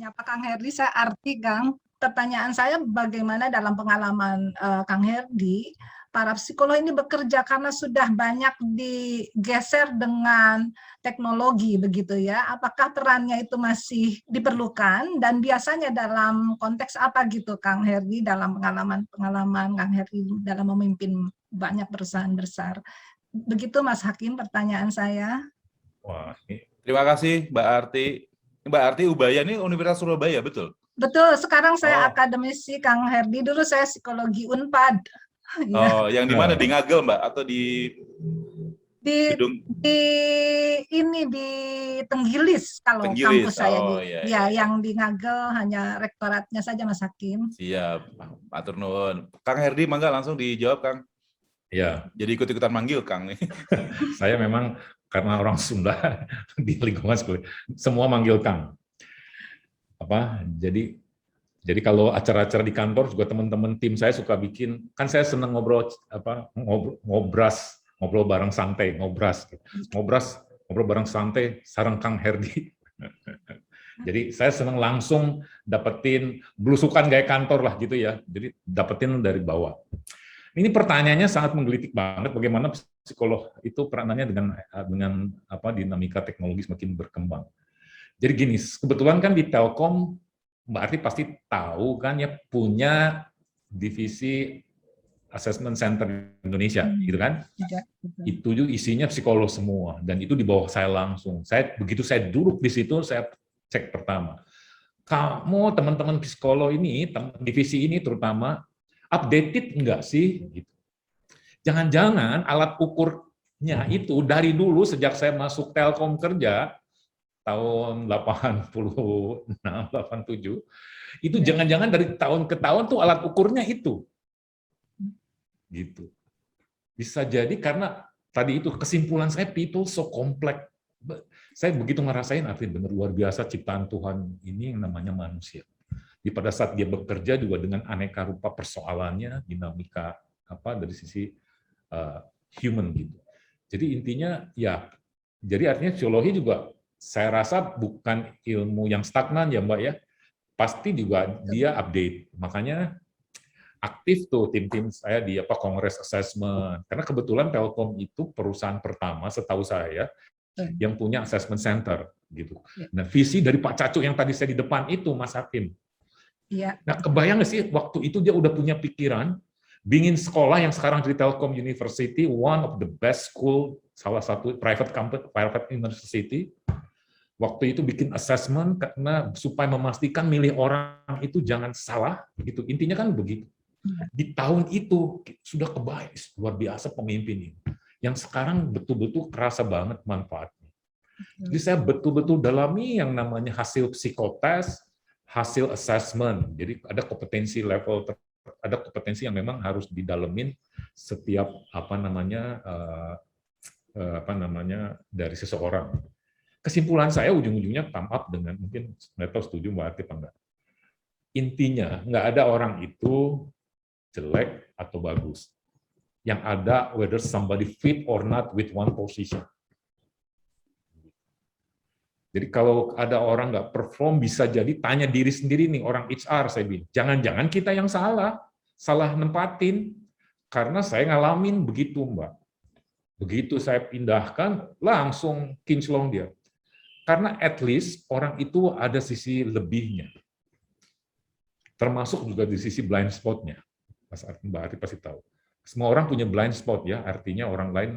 menyapa Kang Herdi, saya Arti, Kang. Pertanyaan saya bagaimana dalam pengalaman Kang Herdi, para psikolog ini bekerja karena sudah banyak digeser dengan teknologi begitu ya. Apakah perannya itu masih diperlukan dan biasanya dalam konteks apa gitu Kang Herdi dalam pengalaman Kang Herdi dalam memimpin banyak perusahaan besar. Begitu Mas Hakim pertanyaan saya. Wah, terima kasih Mbak Arti. Mbak Arti Ubaya ini Universitas Surabaya, betul? Betul, sekarang saya Oh. akademisi Kang Herdi, dulu saya psikologi Unpad. Oh, yang di mana? Di Ngagel, Mbak? Atau di gedung? Di Tenggilis kalau Tenggilis. kampus saya Oh, di iya. yang di Ngagel hanya rektoratnya saja Mas Hakim. Siap, Matur nuwun. Kang Herdi, mangga langsung dijawab, Kang. Ya. Jadi ikut-ikutan manggil, Kang. Saya memang karena orang Sunda di lingkungan sekolah, semua manggil Kang. Jadi kalau acara-acara di kantor juga teman-teman tim saya suka bikin, kan saya senang ngobrol ngobrol bareng santai, ngobrol bareng santai sareng Kang Herdi. Jadi saya senang langsung dapetin belusukan gaya kantor lah gitu ya. Jadi dapetin dari bawah. Ini pertanyaannya sangat menggelitik banget bagaimana psikolog itu peranannya dengan dinamika teknologi semakin berkembang. Jadi gini, kebetulan kan di Telkom Mbak Arti pasti tahu kan ya punya divisi assessment center Indonesia, gitu kan? Itu juga isinya psikolog semua dan itu di bawah saya langsung. Begitu saya duduk di situ saya cek pertama. Kamu teman-teman psikolog ini, divisi ini terutama updated enggak sih? Gitu. Jangan-jangan alat ukurnya itu dari dulu sejak saya masuk Telkom kerja tahun 86, 87, itu jangan-jangan dari tahun ke tahun tuh alat ukurnya itu. Gitu. Bisa jadi karena tadi itu kesimpulan saya people so complex. Saya begitu ngerasain artinya benar luar biasa ciptaan Tuhan ini yang namanya manusia. Di pada saat dia bekerja juga dengan aneka rupa persoalannya, dinamika dari sisi human gitu. Jadi intinya ya, jadi artinya psikologi juga saya rasa bukan ilmu yang stagnan ya Mbak ya, pasti juga dia update. Makanya aktif tuh tim-tim saya di Kongres Assessment. Karena kebetulan Telkom itu perusahaan pertama setahu saya yang punya assessment center gitu. Nah visi dari Pak Cacu yang tadi saya di depan itu Mas Hakim. Nah kebayang nggak sih waktu itu dia udah punya pikiran bikin sekolah yang sekarang di Telkom University, one of the best school, salah satu private university. Waktu itu bikin assessment karena supaya memastikan milih orang itu jangan salah, gitu. Intinya kan begitu. Di tahun itu sudah kebayang luar biasa pemimpin ini, yang sekarang betul-betul kerasa banget manfaatnya. Jadi saya betul-betul dalami yang namanya hasil psikotes, hasil assessment. Jadi ada kompetensi level, ada kompetensi yang memang harus didalemin setiap dari seseorang. Kesimpulan saya ujung-ujungnya come up dengan mungkin nggak tahu setuju Mbak Arti apa enggak. Intinya nggak ada orang itu jelek atau bagus. Yang ada whether somebody fit or not with one position. Jadi kalau ada orang nggak perform bisa jadi tanya diri sendiri nih orang HR saya bilang. Jangan-jangan kita yang salah nempatin. Karena saya ngalamin begitu Mbak. Begitu saya pindahkan langsung kinclong dia. Karena at least orang itu ada sisi lebihnya. Termasuk juga di sisi blind spot-nya. Mbak Arti pasti tahu. Semua orang punya blind spot ya, artinya orang lain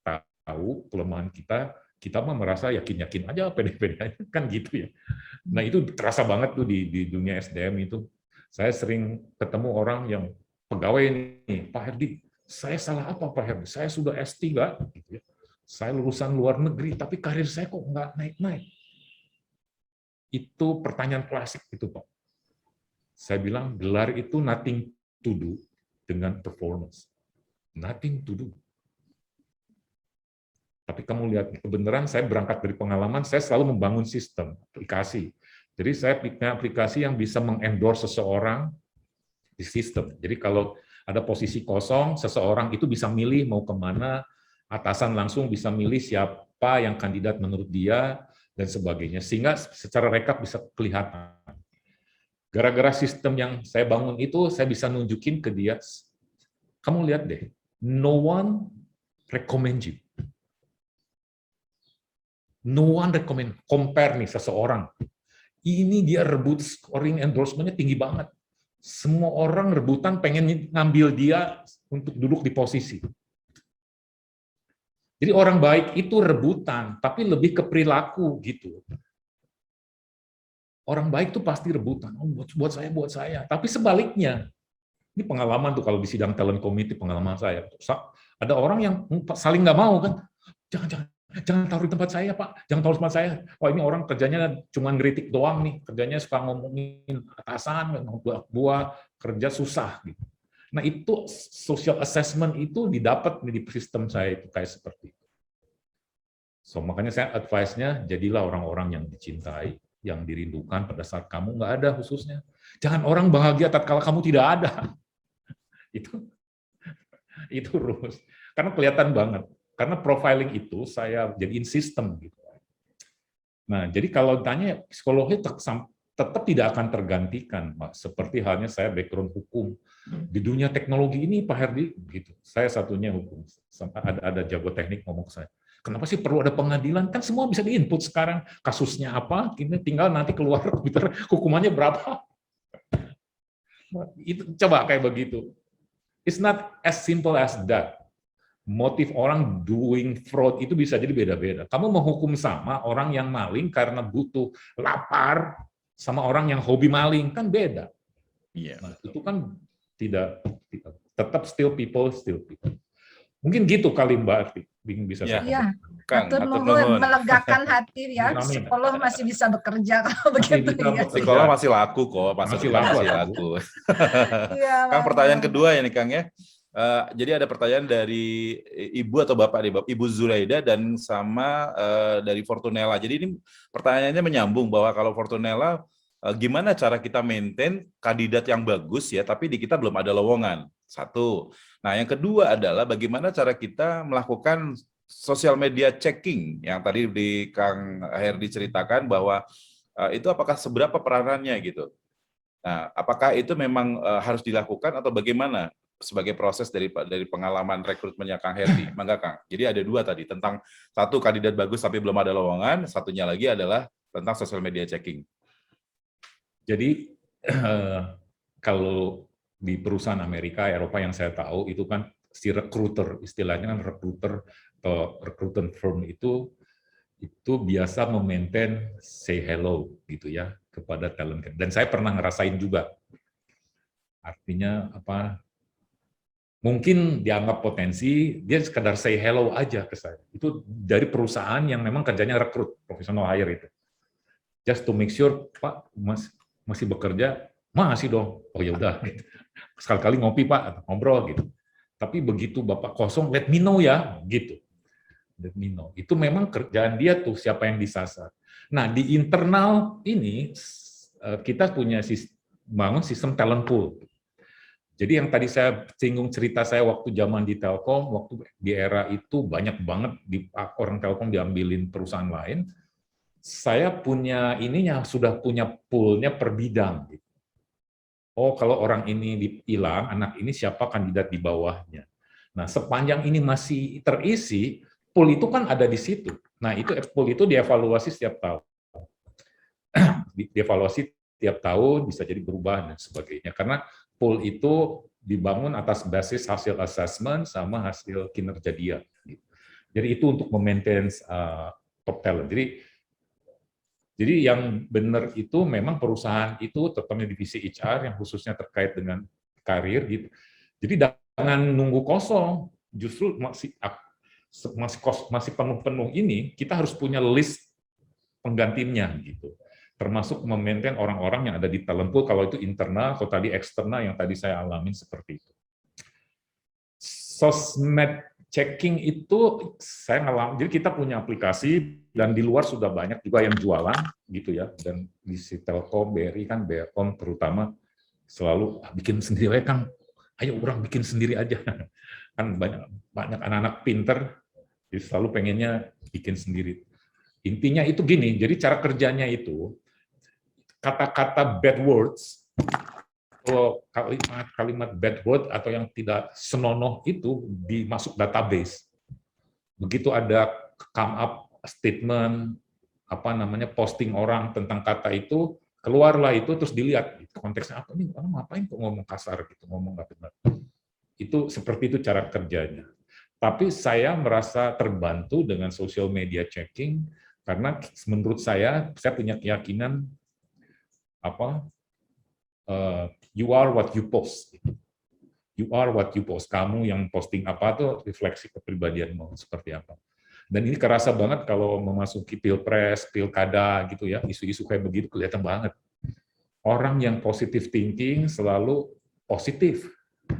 tahu kelemahan kita mah merasa yakin-yakin aja, pede-pede aja, kan gitu ya. Nah itu terasa banget tuh di dunia SDM itu. Saya sering ketemu orang yang pegawai nih, Pak Herdi, saya salah apa Pak Herdi? Saya sudah S3, gitu ya. Saya lulusan luar negeri, tapi karir saya kok nggak naik-naik. Itu pertanyaan klasik itu Pak. Saya bilang gelar itu nothing to do dengan performance. Nothing to do. Tapi kamu lihat, kebenaran saya berangkat dari pengalaman, saya selalu membangun sistem, aplikasi. Jadi saya punya aplikasi yang bisa mengendorse seseorang di sistem. Jadi kalau ada posisi kosong, seseorang itu bisa milih mau kemana, atasan langsung bisa milih siapa yang kandidat menurut dia, dan sebagainya, sehingga secara rekap bisa kelihatan. Gara-gara sistem yang saya bangun itu, saya bisa nunjukin ke dia, kamu lihat deh, no one recommend you. No one recommend, compare nih seseorang. Ini dia rebut scoring endorsement-nya tinggi banget. Semua orang rebutan pengen ngambil dia untuk duduk di posisi. Jadi orang baik itu rebutan, tapi lebih ke perilaku gitu. Orang baik itu pasti rebutan. Oh, buat saya. Tapi sebaliknya, ini pengalaman tuh kalau di sidang talent committee, pengalaman saya. Ada orang yang saling nggak mau kan, jangan taruh di tempat saya, Pak. Jangan taruh di tempat saya. Wah, ini orang kerjanya cuma ngeritik doang nih. Kerjanya suka ngomongin atasan, buah kerja susah. Gitu. Nah, itu social assessment itu didapat di sistem saya itu kayak seperti itu. So, makanya saya advice-nya, jadilah orang-orang yang dicintai, yang dirindukan pada saat kamu nggak ada khususnya. Jangan orang bahagia tatkala kamu tidak ada. Itu rumus. Karena kelihatan banget. Karena profiling itu saya jadiin sistem gitu. Nah, jadi kalau ditanya psikologi tetap tidak akan tergantikan, Pak. Seperti halnya saya background hukum di dunia teknologi ini, Pak Herdi, gitu. Saya satunya hukum. Ada jago teknik ngomong ke saya. Kenapa sih perlu ada pengadilan? Kan semua bisa diinput sekarang. Kasusnya apa? Tinggal nanti keluar komputer hukumannya berapa. Itu coba kayak begitu. It's not as simple as that. Motif orang doing fraud itu bisa jadi beda-beda. Kamu menghukum sama orang yang maling karena butuh lapar sama orang yang hobi maling, kan beda. Iya. Nah, itu kan tidak tetap still people. Mungkin gitu kali Mbak Arti, bisa Ya. Iya, Kang, atur atur nuhun, nuhun. melegakan hati ya. Amin. Psikolog masih bisa bekerja kalau begitu bisa ya. bekerja. Psikolog masih laku kok, Masih masih laku. laku. Iya, Kang, Bang. pertanyaan kedua ya nih Kang ya. Jadi ada pertanyaan dari Ibu atau Bapak nih, Ibu Zuraida dan sama dari Fortunella. Jadi ini pertanyaannya menyambung bahwa kalau Fortunella, gimana cara kita maintain kandidat yang bagus ya, tapi di kita belum ada lowongan. Satu. Nah, yang kedua adalah bagaimana cara kita melakukan social media checking yang tadi di Kang Herdi ceritakan bahwa itu apakah seberapa peranannya gitu. Nah, apakah itu memang harus dilakukan atau bagaimana sebagai proses dari pengalaman rekrutmennya Kang Herdi? Mangga Kang. Jadi ada dua tadi, tentang satu kandidat bagus tapi belum ada lowongan, satunya lagi adalah tentang social media checking. Jadi kalau di perusahaan Amerika, Eropa yang saya tahu itu kan si recruiter, istilahnya kan recruiter atau recruitment firm itu biasa memaintain say hello gitu ya kepada talent. Dan saya pernah ngerasain juga. Artinya apa? Mungkin dianggap potensi, dia sekedar say hello aja ke saya. Itu dari perusahaan yang memang kerjanya rekrut, professional hire itu. Just to make sure, Pak, masih bekerja, masih dong. Oh ya udah, gitu. Sekali-kali ngopi Pak, ngobrol gitu. Tapi begitu Bapak kosong, let me know ya, gitu. Let me know. Itu memang kerjaan dia tuh, siapa yang disasar. Nah, di internal ini, kita punya bangun sistem talent pool. Jadi yang tadi saya singgung cerita saya waktu zaman di Telkom, waktu di era itu banyak banget orang Telkom diambilin perusahaan lain. Saya punya ininya, sudah punya poolnya per bidang. Oh, kalau orang ini hilang, anak ini siapa kandidat di bawahnya. Nah, sepanjang ini masih terisi, pool itu kan ada di situ. Nah, itu pool itu dievaluasi setiap tahun. Dievaluasi tiap tahun, bisa jadi berubah dan sebagainya. Karena pool itu dibangun atas basis hasil assessment sama hasil kinerja dia. Jadi itu untuk memaintain top talent. Jadi yang benar itu memang perusahaan itu, terutama divisi HR yang khususnya terkait dengan karir gitu. Jadi jangan nunggu kosong, justru masih penuh-penuh ini, kita harus punya list penggantinya gitu. Termasuk memaintain orang-orang yang ada di talent pool, kalau itu internal, kalau tadi eksternal yang tadi saya alamin seperti itu. Sosmed checking itu saya ngalamin, jadi kita punya aplikasi dan di luar sudah banyak juga yang jualan gitu ya, dan di Telkom, BRI kan, BRCom terutama selalu bikin sendiri Kang, ayo orang bikin sendiri aja. Kan banyak anak-anak pinter, jadi selalu pengennya bikin sendiri. Intinya itu gini, jadi cara kerjanya itu, kata-kata bad words, atau kalimat bad word atau yang tidak senonoh itu dimasuk database. Begitu ada come up statement, posting orang tentang kata itu, keluarlah itu terus dilihat konteksnya apa nih, orang ngapain kok ngomong kasar gitu, ngomong nggak benar. Itu seperti itu cara kerjanya. Tapi saya merasa terbantu dengan social media checking karena menurut saya punya keyakinan you are what you post. You are what you post. Kamu yang posting apa tuh refleksi kepribadianmu seperti apa. Dan ini kerasa banget kalau memasuki pilpres, pilkada gitu ya, isu-isu kayak begitu kelihatan banget. Orang yang positive thinking selalu positif.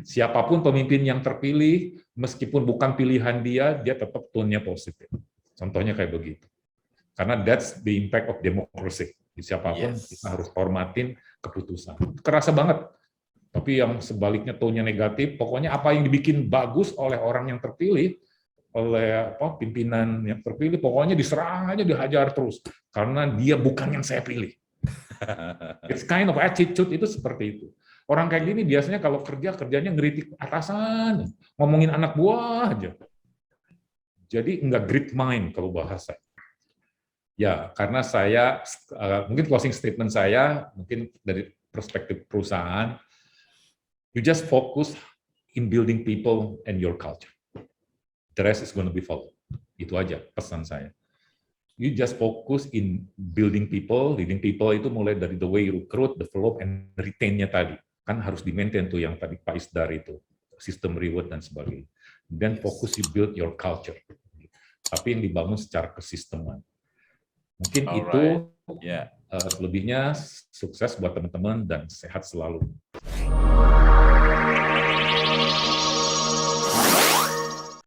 Siapapun pemimpin yang terpilih, meskipun bukan pilihan dia tetap tone-nya positif. Contohnya kayak begitu. Karena that's the impact of democracy. Siapapun kita harus hormatin keputusan. Kerasa banget. Tapi yang sebaliknya tone-nya negatif, pokoknya apa yang dibikin bagus oleh orang yang terpilih, oleh pimpinan yang terpilih, pokoknya diserang aja, dihajar terus. Karena dia bukan yang saya pilih. It's kind of attitude itu seperti itu. Orang kayak gini biasanya kalau kerjanya ngeritik atasan, ngomongin anak buah aja. Jadi enggak great mind kalau bahasa. Ya, karena saya, mungkin closing statement saya, mungkin dari perspektif perusahaan, you just focus in building people and your culture. The rest is going to be followed. Itu aja pesan saya. You just focus in building people, leading people itu mulai dari the way you recruit, develop, and retain-nya tadi. Kan harus di-maintain tuh yang tadi Pak Isdar itu, sistem reward dan sebagainya. Dan fokus you build your culture. Tapi yang dibangun secara kesisteman. Mungkin itu, selebihnya sukses buat teman-teman dan sehat selalu.